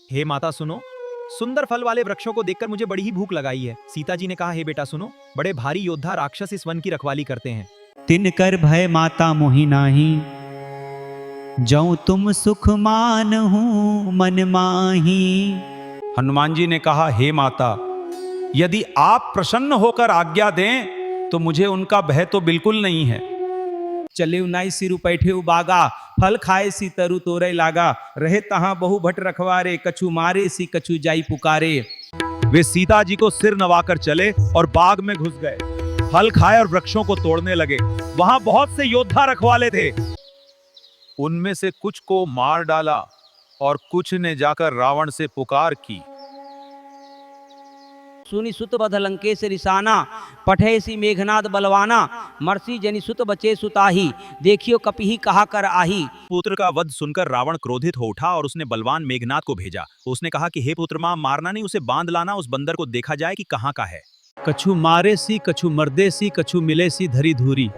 हे माता सुनो, सुंदर फल वाले वृक्षों को देखकर मुझे बड़ी ही भूख लगाई है। सीता जी ने कहा, हे बेटा सुनो, बड़े भारी योद्धा राक्षस इस वन की रखवाली करते हैं। तिनकर भय माता मोहि नाही, जौ तुम सुख मानहु मन माही। हनुमान जी ने कहा, हे माता, यदि आप प्रसन्न होकर आज्ञा दें तो मुझे उनका भय तो बिल्कुल नहीं है। चले उनाई सिरु पैठे बागा, फल खाए सी तरु तोरे लागा। रहे तहां बहु भट रखवारे, कछु मारे सी कछु जाई पुकारे। वे सीता जी को सिर नवाकर चले और बाग में घुस गए। फल खाए और वृक्षों को तोड़ने लगे। वहां बहुत से योद्धा रखवाले थे। उनमें से कुछ को मार डाला और कुछ ने जाकर रावण से पुकार की। सुनि सुत बध लंकेश रिसाना, पठे सी मेघनाद बलवाना। मर्सी जनि सुत बचे सुताही, देखियो कपिही कहा कर आही। पुत्र का वध सुनकर रावण क्रोधित हो उठा और उसने बलवान मेघनाद को भेजा। उसने कहा कि हे पुत्र, मारना नहीं, उसे बांध लाना, उस बंदर को देखा जाए कि कहाँ का है। कछु मारे सी कछु मर्दे सी, कछु मिले सी धरी धूरी।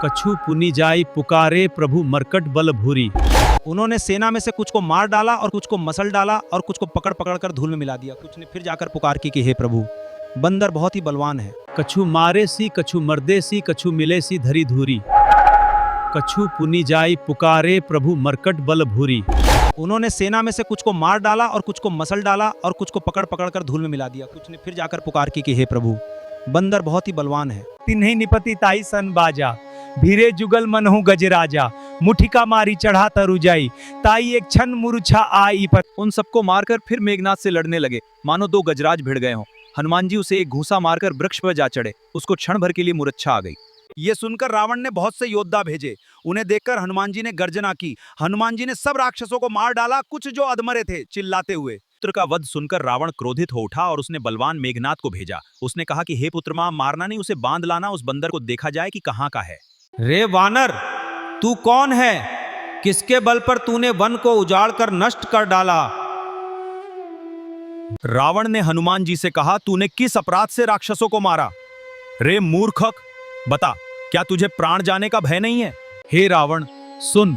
कछु पुनि जाई पुकारे, प्रभु मरकट बल भूरी। उन्होंने सेना में से कुछ को मार डाला और कुछ को मसल डाला और कुछ को पकड़ पकड़ कर धूल में मिला दिया। कुछ ने फिर जाकर पुकार की कि हे प्रभु, बंदर बहुत ही बलवान है। कछु मारे सी कछु मर्दे सी, कछु मिले सी धरी धूरी। कछु पुनि जाई पुकारे, प्रभु मरकट बल भूरी। उन्होंने सेना में से कुछ को मार डाला और कुछ को मसल डाला और कुछ को पकड़ पकड़ कर धूल में मिला दिया। कुछ ने फिर जाकर पुकार की कि हे प्रभु, बंदर बहुत ही बलवान है। तिन्हीं निपति ताई सन बाजा, भीरे जुगल मनहु गजराजा। मुठिका मारी चढ़ा तरु जाई, ताई एक क्षण मूर्छा आई पर। उन सबको मारकर फिर मेघनाद से लड़ने लगे, मानो दो गजराज भिड़ गए हों। हनुमान जी उसे एक घूंसा मारकर वृक्ष पर जा चढ़े। उसको क्षण भर के लिए मूर्छा आ गई। ये सुनकर रावण ने बहुत से योद्धा भेजे। उन्हें देखकर हनुमान जी ने गर्जना की। हनुमान जी ने सब राक्षसों को मार डाला, कुछ जो अधमरे थे चिल्लाते हुए। पुत्र का वध सुनकर रावण क्रोधित हो उठा और उसने बलवान मेघनाद को भेजा। उसने कहा कि हे पुत्र, मारना नहीं, उसे बांध लाना, उस बंदर को देखा जाए कि कहाँ का है। रे वानर, तू कौन है? किसके बल पर तूने वन को उजाड़ कर नष्ट कर डाला? रावण ने हनुमान जी से कहा, तूने किस अपराध से राक्षसों को मारा? रे मूर्खक, बता, क्या तुझे प्राण जाने का भय नहीं है? हे रावण, सुन,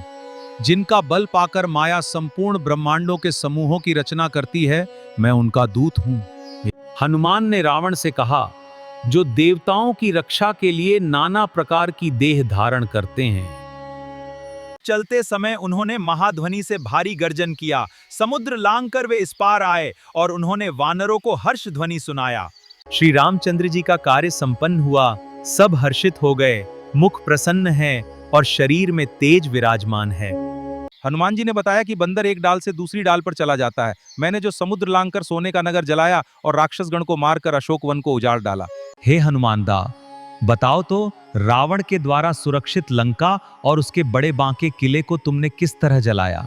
जिनका बल पाकर माया संपूर्ण ब्रह्मांडों के समूहों की रचना करती है, मैं उनका दूत हूं। हनुमान ने रावण से कहा, जो देवताओं की रक्षा के लिए नाना प्रकार की देह धारण करते हैं। चलते समय उन्होंने महाध्वनि से भारी गर्जन किया। समुद्र लांघकर वे इस पार आए और उन्होंने वानरों को हर्ष ध्वनि सुनाया। श्री रामचंद्र जी का कार्य संपन्न हुआ। सब हर्षित हो गए, मुख प्रसन्न है और शरीर में तेज विराजमान है। हनुमान जी ने बताया कि बंदर एक डाल से दूसरी डाल पर चला जाता है। मैंने जो समुद्र लांघकर सोने का नगर जलाया और राक्षसगण को मारकर अशोक वन को उजाड़ डाला। हे हनुमानदा, बताओ तो, रावण के द्वारा सुरक्षित लंका और उसके बड़े बांके किले को तुमने किस तरह जलाया?